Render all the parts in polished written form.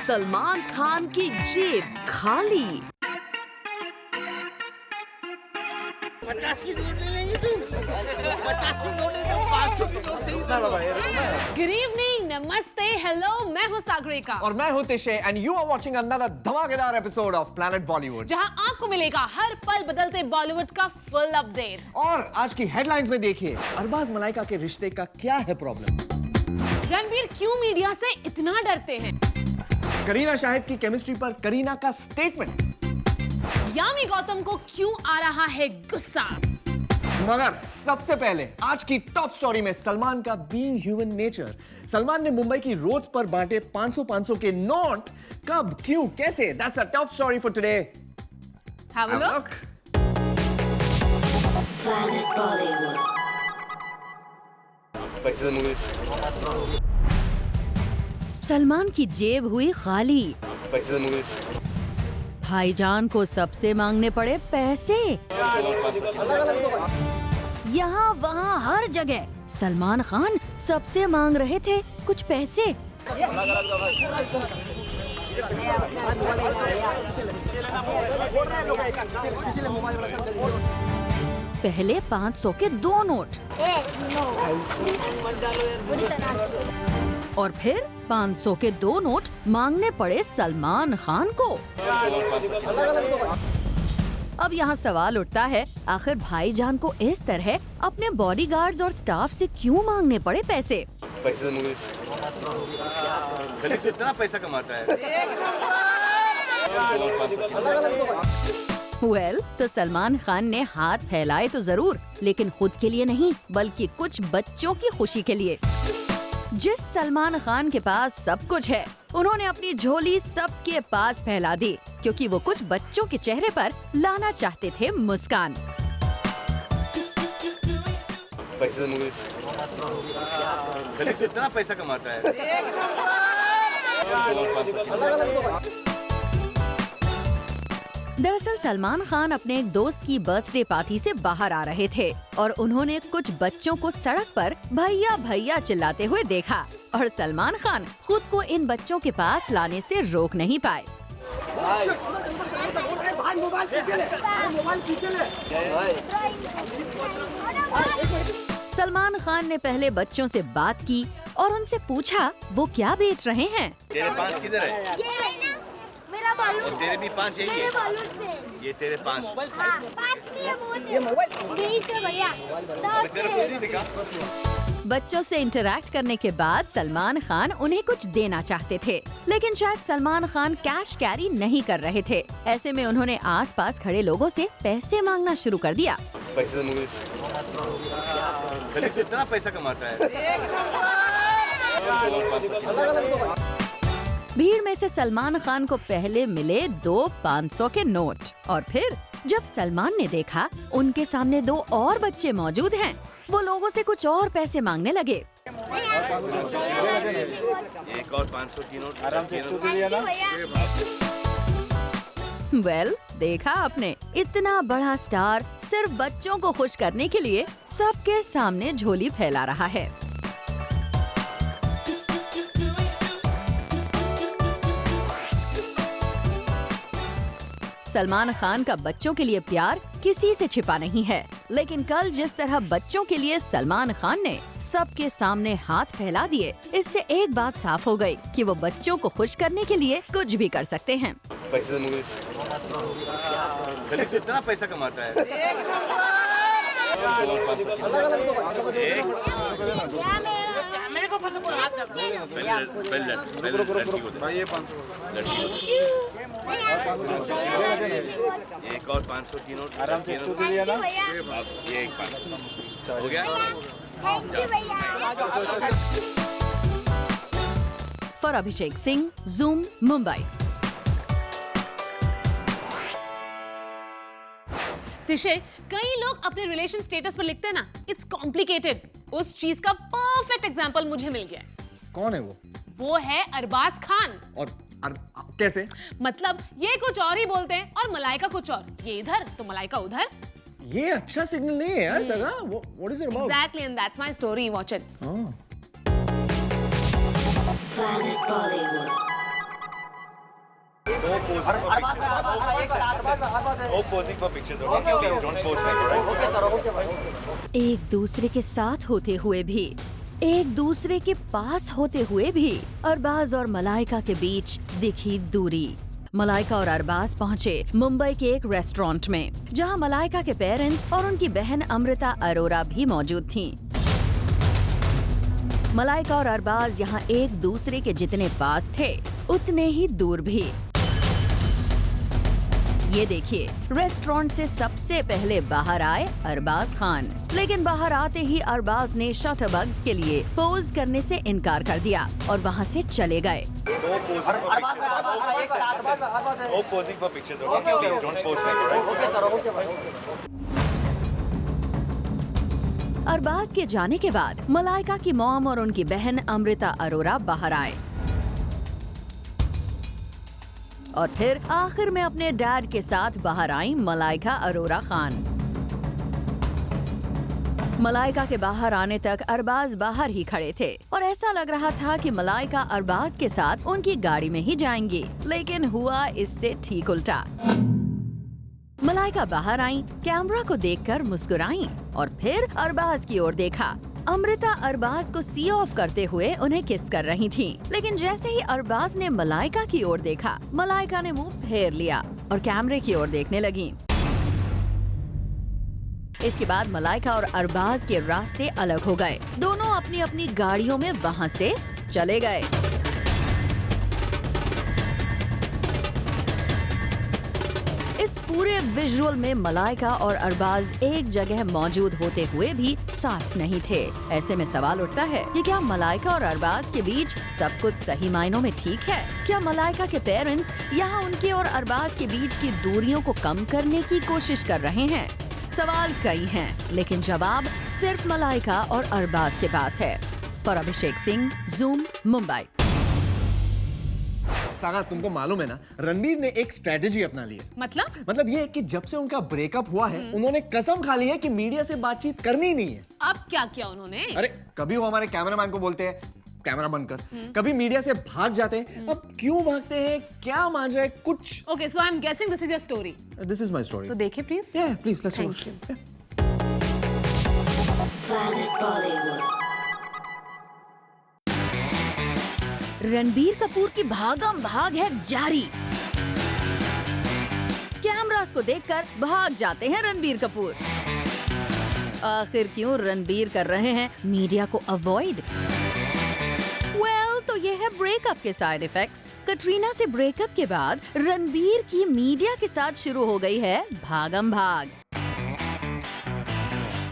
सलमान खान की जेब खाली। 50 की नोट ले लेंगे तू? 50 की नोट नहीं तो 500 की नोट चाहिए। गुड इवनिंग, नमस्ते, हेलो, मैं हूँ सागरिका और मैं हूं Tishe and you are watching another धमाकेदार एपिसोड ऑफ प्लैनेट बॉलीवुड, जहाँ आपको मिलेगा हर पल बदलते बॉलीवुड का फुल अपडेट। और आज की हेडलाइंस में देखिए अरबाज मलाइका के रिश्ते का क्या है प्रॉब्लम, रणबीर क्यों मीडिया से इतना डरते हैं, करीना शाहिद की केमिस्ट्री पर करीना का स्टेटमेंट, यामी गौतम को क्यों आ रहा है गुस्सा। मगर सबसे पहले आज की टॉप स्टोरी में सलमान का बीइंग ह्यूमन नेचर। सलमान ने मुंबई की रोड्स पर बांटे 500 के नोट, कब, क्यों, कैसे, that's a top story for today. Have a look. Planet Bollywood. Salman की जेब हुई खाली। भाईजान को सबसे मांगने पड़े पैसे। यहाँ वहाँ हर जगह सलमान खान सबसे मांग रहे थे कुछ पैसे। पहले 500 के 2 नोट और फिर 500 के 2 नोट मांगने पड़े सलमान खान को। अब यहाँ सवाल उठता है, आखिर भाईजान को इस तरह अपने बॉडीगार्ड्स और स्टाफ से क्यों मांगने पड़े पैसे? कितना पैसा कमाता है? वेल, तो सलमान खान ने हाथ फैलाए तो जरूर, लेकिन खुद के लिए नहीं बल्कि कुछ बच्चों की खुशी के लिए। जिस सलमान खान के पास सब कुछ है, उन्होंने अपनी झोली सबके पास फैला दी, क्योंकि वो कुछ बच्चों के चेहरे पर लाना चाहते थे मुस्कान। कितना पैसा कमाता है? दरअसल सलमान खान अपने एक दोस्त की बर्थडे पार्टी से बाहर आ रहे थे और उन्होंने कुछ बच्चों को सड़क पर भैया भैया चिल्लाते हुए देखा और सलमान खान खुद को इन बच्चों के पास लाने से रोक नहीं पाए। सलमान खान ने पहले बच्चों से बात की और उनसे पूछा वो क्या बेच रहे हैं। तेरे 5 किधर है? ये है ना, मेरा बालू। और तेरे भी 5 यही मेरे है? बालू से। ये तेरे 5। हाँ, 5 नहीं है, बोल। ये मोबाइल। 20 है भैया। 10 है। बच्चों से इंटरैक्ट करने के बाद सलमान खान उन्हें कुछ देना चाहते थे, लेकिन शायद सलमान खान कैश कैरी नहीं कर रहे थे। ऐसे में उन्होंने आसपास खड़े लोगों से पैसे मांगना शुरू कर दिया। कितना पैसा कमाता है? भीड़ में से सलमान खान को पहले मिले 2 500 के नोट और फिर जब सलमान ने देखा उनके सामने 2 और बच्चे मौजूद हैं, वो लोगों से कुछ और पैसे मांगने लगे। एक और 500 की नोट आराम से वेल, देखा आपने, इतना बड़ा स्टार सिर्फ बच्चों को खुश करने के लिए सबके सामने झोली फैला रहा है। सलमान खान का बच्चों के लिए प्यार किसी से छिपा नहीं है, लेकिन कल जिस तरह बच्चों के लिए सलमान खान ने सबके सामने हाथ फैला दिए, इससे एक बात साफ हो गई कि वो बच्चों को खुश करने के लिए कुछ भी कर सकते हैं। कितना पैसा कमाता है? मेरे को फंस हाथ एक और 500 की नोट आराम से ये एक 500 हो गया। For Abhishek Singh, Zoom, Mumbai. तिशे, कई लोग अपने रिलेशन स्टेटस पर लिखते हैं ना, इट्स कॉम्प्लिकेटेड। उस चीज का परफेक्ट एग्जांपल मुझे मिल गया। कौन है वो? वो है अरबाज खान। और कैसे? मतलब ये कुछ और ही बोलते हैं और मलाइका कुछ और, ये इधर तो मलाइका उधर। ये अच्छा सिग्नल नहीं है यार सगा। What is it about? Exactly, and that's my story. Watch it. Planet Bollywood. एक दूसरे के साथ होते हुए भी, एक दूसरे के पास होते हुए भी अरबाज और मलाइका के बीच दिखी दूरी। मलाइका और अरबाज पहुंचे मुंबई के एक रेस्टोरेंट में, जहां मलाइका के पेरेंट्स और उनकी बहन अमृता अरोरा भी मौजूद थीं। मलाइका और अरबाज यहां एक दूसरे के जितने पास थे, उतने ही दूर भी। ये देखिए, रेस्टोरेंट से सबसे पहले बाहर आए अरबाज खान, लेकिन बाहर आते ही अरबाज ने शटरबग्स के लिए पोज करने से इनकार कर दिया और वहां से चले गए। अरबाज के जाने के बाद मलाइका की मॉम और उनकी बहन अमृता अरोरा बाहर आए और फिर आखिर में अपने डैड के साथ बाहर आई मलाइका अरोरा खान। मलाइका के बाहर आने तक अरबाज बाहर ही खड़े थे और ऐसा लग रहा था कि मलाइका अरबाज के साथ उनकी गाड़ी में ही जाएंगी, लेकिन हुआ इससे ठीक उल्टा। मलाइका बाहर आई, कैमरा को देखकर मुस्कुराई और फिर अरबाज की ओर देखा। अमृता अरबाज को सी ऑफ करते हुए उन्हें किस कर रही थी, लेकिन जैसे ही अरबाज ने मलाइका की ओर देखा, मलाइका ने मुंह फेर लिया और कैमरे की ओर देखने लगी। इसके बाद मलाइका और अरबाज के रास्ते अलग हो गए। दोनों अपनी अपनी गाड़ियों में वहां से चले गए। इस पूरे विजुअल में मलाइका और अरबाज एक जगह मौजूद होते हुए भी साथ नहीं थे। ऐसे में सवाल उठता है कि क्या मलाइका और अरबाज के बीच सब कुछ सही मायनों में ठीक है? क्या मलाइका के पेरेंट्स यहाँ उनके और अरबाज के बीच की दूरियों को कम करने की कोशिश कर रहे हैं? सवाल कई हैं, लेकिन जवाब सिर्फ मलाइका और अरबाज के पास है। पर अभिषेक सिंह, ज़ूम, मुंबई। सागा, तुमको मालूम है ना, रणबीर ने एक स्ट्रेटेजी अपना ली है। मतलब ये कि जब से उनका ब्रेकअप हुआ है, उन्होंने कसम खा ली है कि मीडिया से बातचीत करनी ही नहीं है। अब क्या किया उन्होंने? अरे कभी वो हमारे कैमरामैन को बोलते हैं कैमरा बंद कर, कभी मीडिया से भाग जाते हैं। अब क्यों भागते हैं, क्या माजरा है, कुछ। Okay, so I'm guessing this is your story. This is my story. तो देखिए please. Yeah, please, let's Thank watch. you. Yeah. Planet Bollywood. Ranbir Kapoor की भागम भाग है जारी। कैमरास को देखकर भाग जाते हैं रणबीर कपूर। आखिर क्यों रणबीर कर रहे हैं मीडिया को अवॉइड? तो ये है ब्रेकअप के साइड इफेक्ट्स। कटरीना से ब्रेकअप के बाद रणबीर की मीडिया के साथ शुरू हो गई है भागम भाग।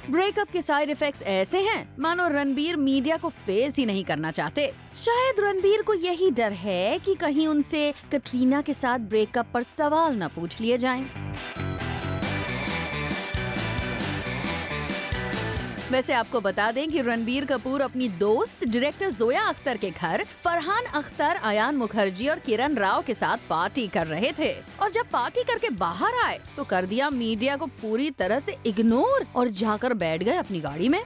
ब्रेकअप के साइड इफेक्ट्स ऐसे हैं मानो रणबीर मीडिया को फेस ही नहीं करना चाहते। शायद रणबीर को यही डर है कि कहीं उनसे कटरीना के साथ ब्रेकअप पर सवाल न पूछ लिए जाएं। वैसे आपको बता दें कि रणबीर कपूर अपनी दोस्त डायरेक्टर जोया अख्तर के घर फरहान अख्तर, अयान मुखर्जी और किरण राव के साथ पार्टी कर रहे थे और जब पार्टी करके बाहर आए तो कर दिया मीडिया को पूरी तरह से इग्नोर और जाकर बैठ गए अपनी गाड़ी में।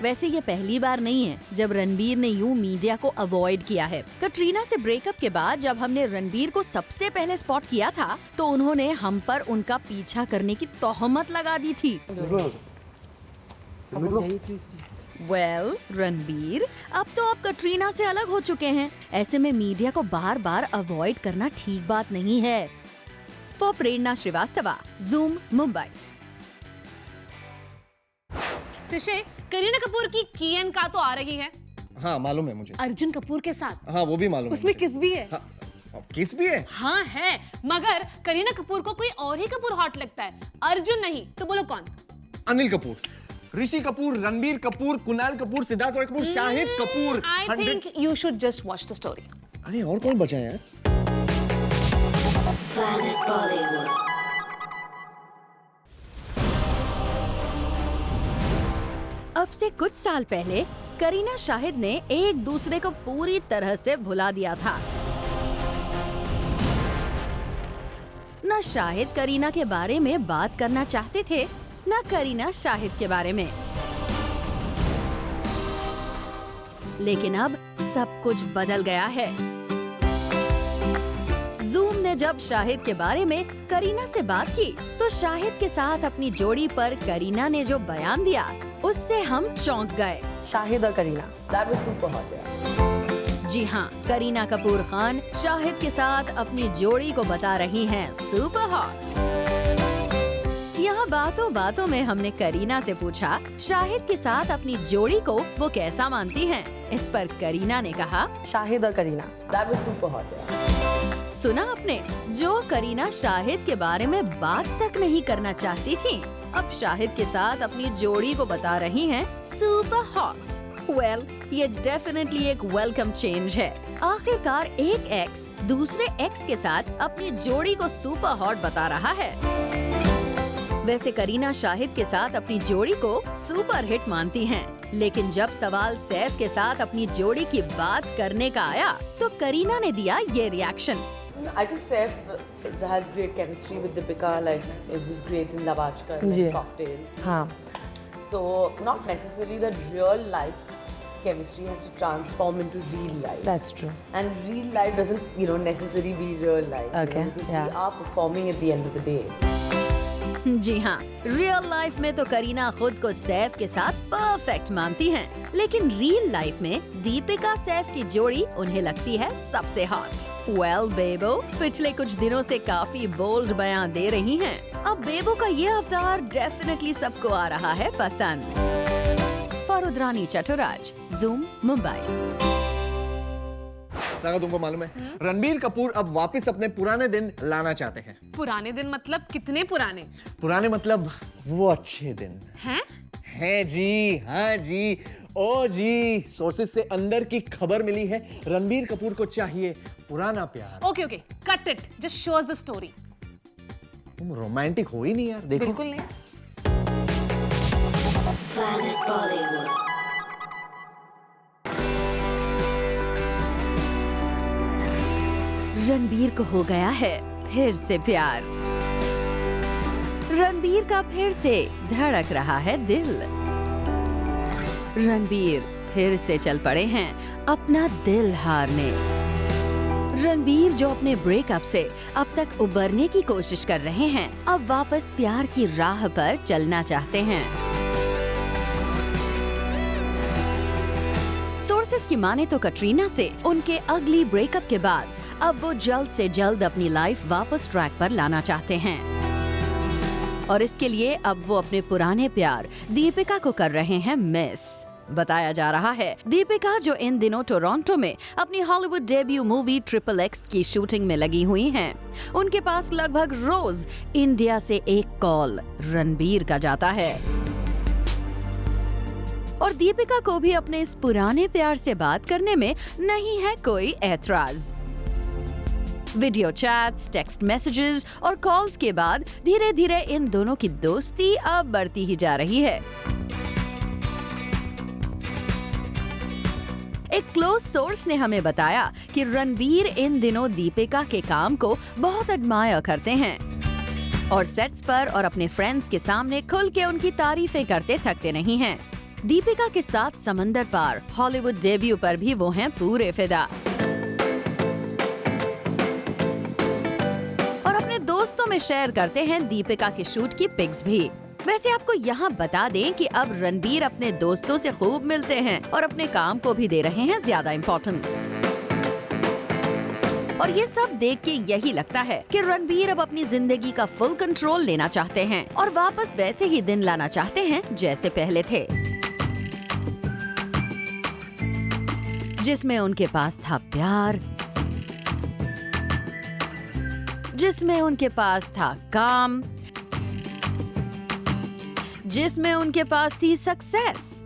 वैसे ये पहली बार नहीं है जब रणबीर ने यूं मीडिया को अवॉइड किया है। कटरीना से ब्रेकअप के बाद जब हमने रणबीर को सबसे पहले स्पॉट किया था तो उन्होंने हम पर उनका पीछा करने की तोहमत लगा दी थी। वेल, रणबीर, अब तो आप कटरीना से अलग हो चुके हैं। ऐसे में मीडिया को बार बार अवॉइड करना ठीक बात नहीं है। For Prerna Srivastava, Zoom, Mumbai. त्रिशे, करीना कपूर की कियन का तो आ रही है। हाँ, मालूम है मुझे। अर्जुन कपूर के साथ। हाँ, वो भी मालूम है। उसमें किस भी है। हाँ, किस भी है। हाँ है, मगर करीना कपूर को कोई और ही कपूर हॉट लगता है, अर्जुन नहीं। तो बोलो कौन? Anil Kapoor, Rishi Kapoor, Ranbir Kapoor, Kunal Kapoor, Siddharth Roy Kapoor, Shahid Kapoor. I think you should just watch the story. अरे और कौन बचा है यार? Planet Bollywood. अब से कुछ साल पहले करीना शाहिद ने एक दूसरे को पूरी तरह से भुला दिया था। न शाहिद करीना के बारे में बात करना चाहते थे, न करीना शाहिद के बारे में। लेकिन अब सब कुछ बदल गया है। ने जब शाहिद के बारे में करीना से बात की तो शाहिद के साथ अपनी जोड़ी पर करीना ने जो बयान दिया उससे हम चौंक गए। Shahid or Kareena. That was super hot, yeah. जी हाँ, करीना कपूर खान शाहिद के साथ अपनी जोड़ी को बता रही हैं सुपर हॉट। यहाँ बातों बातों में हमने करीना से पूछा शाहिद के साथ अपनी जोड़ी को वो कैसा मानती हैं। इस पर करीना ने कहा, Shahid or Kareena. That was super hot, yeah. सुना आपने, जो करीना शाहिद के बारे में बात तक नहीं करना चाहती थी, अब शाहिद के साथ अपनी जोड़ी को बता रही हैं सुपर हॉट। वेल, ये डेफिनेटली एक वेलकम चेंज है। आखिरकार एक एक्स दूसरे एक्स के साथ अपनी जोड़ी को सुपर हॉट बता रहा है। वैसे करीना शाहिद के साथ अपनी जोड़ी को सुपर हिट मानती हैं, लेकिन जब सवाल सैफ के साथ अपनी जोड़ी की बात करने का आया तो करीना ने दिया ये reaction. I think Saif has great chemistry with Deepika. Like it was great in Lavachka and Yeah. Cocktail. हाँ, So not necessarily that real life chemistry has to transform into real life. that's true. And real life doesn't, necessarily be real life. Okay, Because yeah. we are performing at the end of the day. जी हाँ, real life में तो करीना खुद को सैफ के साथ perfect मानती हैं, लेकिन रियल लाइफ में दीपिका सैफ की जोड़ी उन्हें लगती है सबसे हॉट। वेल बेबो पिछले कुछ दिनों से काफी बोल्ड बयान दे रही हैं। अब बेबो का ये अवतार डेफिनेटली सबको आ रहा है पसंद। फरुद्रानी चटुराज, जूम, मुंबई। सागा, तुमको मालूम है रणबीर कपूर अब वापस अपने पुराने दिन लाना चाहते हैं। पुराने दिन मतलब कितने पुराने पुराने मतलब वो अच्छे दिन हैं? जी, हाँ जी, ओ जी, सोर्सेस से अंदर की खबर मिली है। रणबीर कपूर को चाहिए पुराना प्यार। Okay okay, cut it, just show us the story. तुम रोमांटिक हो ही नहीं यार, देखो। बिल्कुल नहीं। Planet Bollywood. रणबीर को हो गया है फिर से प्यार। रणबीर का फिर से धड़क रहा है दिल। रणबीर फिर से चल पड़े हैं अपना दिल हारने। रणबीर जो अपने ब्रेकअप से अब तक उबरने की कोशिश कर रहे हैं, अब वापस प्यार की राह पर चलना चाहते हैं। सोर्सेस की माने तो कटरीना से उनके अगली ब्रेकअप के बाद अब वो जल्द से जल्द अपनी लाइफ वापस ट्रैक पर लाना चाहते हैं और इसके लिए अब वो अपने पुराने प्यार दीपिका को कर रहे हैं मिस। बताया जा रहा है दीपिका, जो इन दिनों टोरंटो में अपनी हॉलीवुड डेब्यू मूवी XXX की शूटिंग में लगी हुई हैं, उनके पास लगभग रोज इंडिया से एक कॉल रणबीर का जाता है और दीपिका को भी अपने इस पुराने प्यार से बात करने में नहीं है कोई ऐतराज। वीडियो चैट्स, टेक्स्ट मैसेजेस और कॉल्स के बाद धीरे धीरे इन दोनों की दोस्ती अब बढ़ती ही जा रही है। एक क्लोज सोर्स ने हमें बताया कि रणबीर इन दिनों दीपिका के काम को बहुत एडमायर करते हैं और सेट्स पर और अपने फ्रेंड्स के सामने खुल के उनकी तारीफें करते थकते नहीं हैं। दीपिका के साथ समंदर पार हॉलीवुड डेब्यू पर भी वो हैं पूरे फिदा और अपने दोस्तों में शेयर करते हैं दीपिका के शूट की पिक्स भी। वैसे आपको यहाँ बता दें कि अब रणबीर अपने दोस्तों से खूब मिलते हैं और अपने काम को भी दे रहे हैं ज्यादा इम्पोर्टेंस। और ये सब देख के यही लगता है कि रणबीर अब अपनी जिंदगी का फुल कंट्रोल लेना चाहते हैं और वापस वैसे ही दिन लाना चाहते हैं जैसे पहले थे, जिसमें उनके पास था प्यार, जिसमें उनके पास था काम, जिसमें उनके पास थी सक्सेस।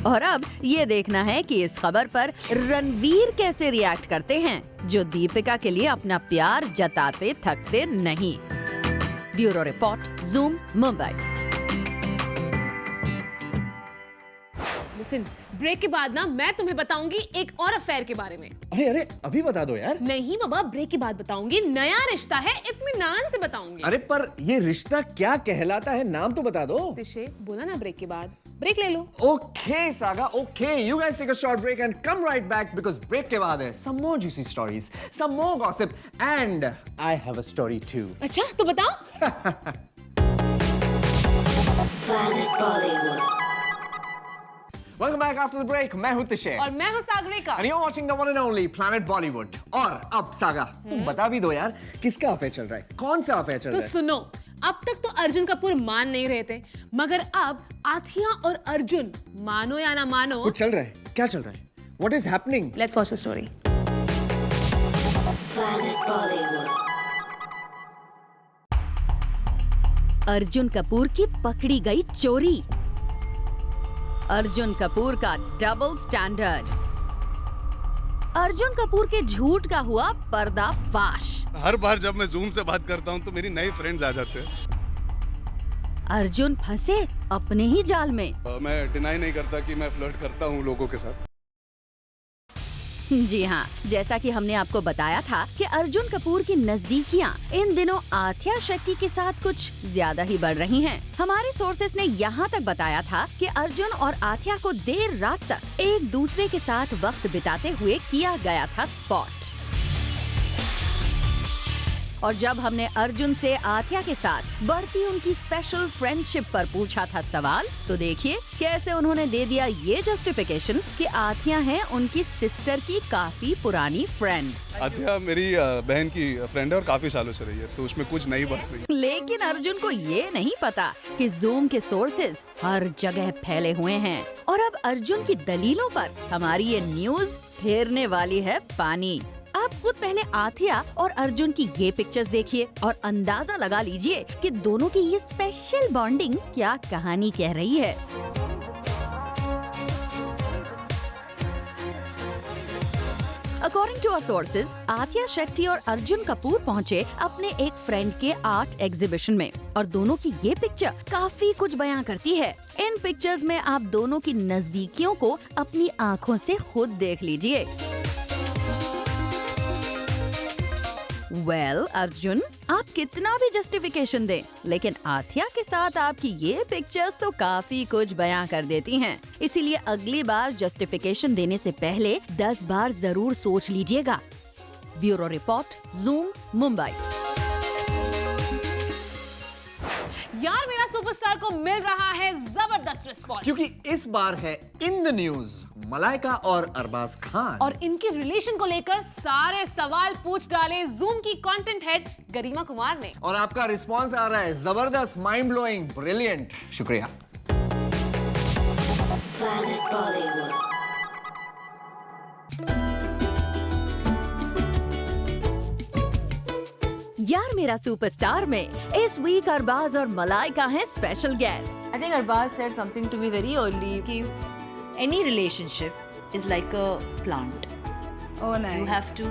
और अब ये देखना है कि इस खबर पर रणवीर कैसे रिएक्ट करते हैं, जो दीपिका के लिए अपना प्यार जताते थकते नहीं। Bureau report, zoom, Mumbai. Listen, break के बाद ना मैं तुम्हें बताऊंगी एक और अफेयर के बारे में। अरे अभी बता दो यार। नहीं बाबा, ब्रेक के बाद बताऊंगी। नया रिश्ता है, इत्मीनान से बताऊंगी। अरे पर ये रिश्ता क्या कहलाता है, नाम तो बता दो। तिशे, बोला ना ब्रेक के बाद। ब्रेक ले लो। Okay, Saga. Okay, you guys take a short break and come right back because break के बाद है some more juicy stories, some more gossip, and I have a story too. अच्छा, तो बताओ। Planet Bollywood. Welcome back after the break. मैं हूँ तिशे और मैं हूँ Sagarika. and you're watching the one and only Planet Bollywood. और अब सागा, तुम बता भी दो यार किसका अफेयर चल रहा है, कौन सा अफेयर चल तो रहा है? सुनो, अब तक तो अर्जुन कपूर मान नहीं रहे थे, मगर अब आथिया और अर्जुन, मानो या ना मानो, कुछ चल रहा है, क्या चल रहा है? What is happening? Let's watch the story. Planet Bollywood. Arjun Kapoor की पकड़ी गई चोरी। अर्जुन कपूर का डबल स्टैंडर्ड। अर्जुन कपूर के झूठ का हुआ पर्दाफाश। हर बार जब मैं जूम से बात करता हूँ तो मेरी नई फ्रेंड्स आ जाते हैं। अर्जुन फंसे अपने ही जाल में। मैं डिनाई नहीं करता कि मैं फ्लर्ट करता हूँ लोगों के साथ। जी हाँ, जैसा कि हमने आपको बताया था कि अर्जुन कपूर की नजदीकियाँ इन दिनों आथिया शेट्टी के साथ कुछ ज्यादा ही बढ़ रही हैं। हमारे सोर्सेस ने यहाँ तक बताया था कि अर्जुन और आथिया को देर रात तक एक दूसरे के साथ वक्त बिताते हुए किया गया था स्पॉट। और जब हमने अर्जुन से आथिया के साथ बढ़ती उनकी स्पेशल फ्रेंडशिप पर पूछा था सवाल, तो देखिए कैसे उन्होंने दे दिया ये जस्टिफिकेशन कि आथिया है उनकी सिस्टर की काफी पुरानी फ्रेंड। आथिया मेरी बहन की फ्रेंड है और काफी सालों से रही है, तो उसमें कुछ नई बात नहीं। लेकिन अर्जुन को ये नहीं पता कि जूम के सोर्सेज हर जगह फैले हुए हैं और अब अर्जुन की दलीलों पर हमारी ये न्यूज फेरने वाली है पानी। आप खुद पहले आथिया और अर्जुन की ये पिक्चर्स देखिए और अंदाजा लगा लीजिए कि दोनों की ये स्पेशल बॉन्डिंग क्या कहानी कह रही है। According to our sources, Athiya Shetty और अर्जुन कपूर पहुंचे अपने एक फ्रेंड के आर्ट एग्जीबिशन में और दोनों की ये पिक्चर काफी कुछ बयां करती है। इन पिक्चर्स में आप दोनों की नजदीकियों को अपनी आँखों से खुद देख लीजिए। वेल अर्जुन, आप कितना भी जस्टिफिकेशन दें, लेकिन आथिया के साथ आपकी ये पिक्चर्स तो काफी कुछ बयां कर देती हैं। इसीलिए अगली बार जस्टिफिकेशन देने से पहले 10 बार जरूर सोच लीजिएगा। Bureau report, zoom, Mumbai. यार मेरा सुपरस्टार को मिल रहा है जबरदस्त रिस्पॉन्स, क्योंकि इस बार है इन द न्यूज मलाइका और अरबाज खान और इनके रिलेशन को लेकर सारे सवाल पूछ डाले जूम की कंटेंट हेड गरिमा कुमार ने। और आपका रिस्पांस आ रहा है जबरदस्त, माइंड ब्लोइंग, ब्रिलियंट। शुक्रिया। Planet Bollywood. यार मेरा सुपरस्टार में इस वीक अरबाज और मलाइका हैं special guest. I think Arbaz said something to me very early कि any relationship is like a plant. oh nice. You have to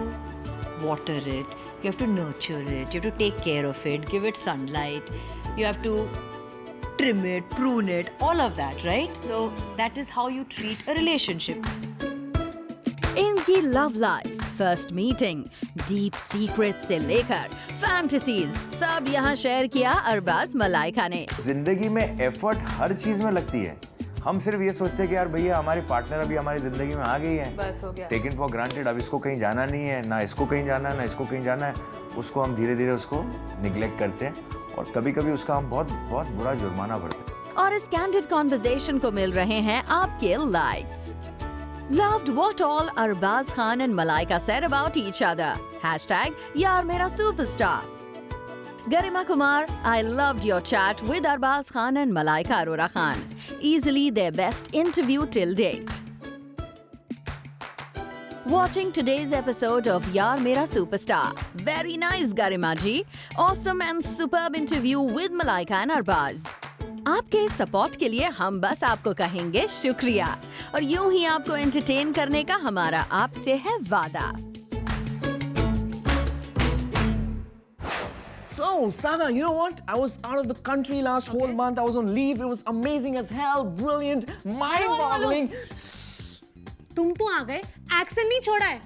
water it, you have to nurture it, you have to take care of it, give it sunlight, you have to trim it, prune it, all of that, right? So that is how you treat a relationship. इनकी love life, first meeting, deep secret से लेकर fantasies सब यहाँ share किया अरबाज मलाइका ने। जिंदगी में effort हर चीज में लगती है। हम सिर्फ ये सोचते हैं कि यार भैया हमारी पार्टनर अभी हमारी जिंदगी में आ गई है, बस हो गया, टेकन फॉर ग्रांटेड, अब इसको कहीं जाना नहीं है, ना इसको कहीं जाना है, ना इसको कहीं जाना है। उसको हम धीरे धीरे उसको निग्लेक्ट करते हैं और कभी कभी उसका हम बहुत बहुत बुरा जुर्माना भरते हैं। और इस कैंडिड कॉन्वर्सेशन को मिल रहे हैं आपके likes. Loved what all Arbaz Khan and Malaika said about each other. #Yaar Mera Superstar. Garima Kumar, I loved your chat with Arbaz Khan and Malaika Arora Khan. Easily their best interview till date. Watching today's episode of Yaar Mera Superstar. Very nice Garima ji. Awesome and superb interview with Malaika and Arbaz. आपके support के लिए हम बस आपको कहेंगे शुक्रिया और यूं ही आपको एंटरटेन करने का हमारा आपसे है वादा। So Wow, Saga, you know what? I was out of the country last whole month. I was on leave. It was amazing as hell, brilliant, mind-boggling. तुम तो आ गए, एक्सेंट नहीं छोड़ा है.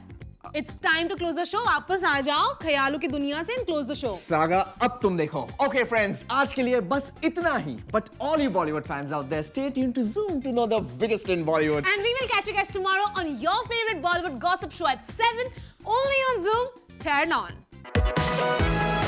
It's time to close the show. वापस आ जाओ ख्यालों की दुनिया से and close the show. Saga, अब तुम देखो. Okay, friends, आज के लिए बस इतना ही. But all you Bollywood fans out there, stay tuned to Zoom to know the biggest in Bollywood. And we will catch you guys tomorrow on your favorite Bollywood gossip show at 7, only on Zoom. Turn on.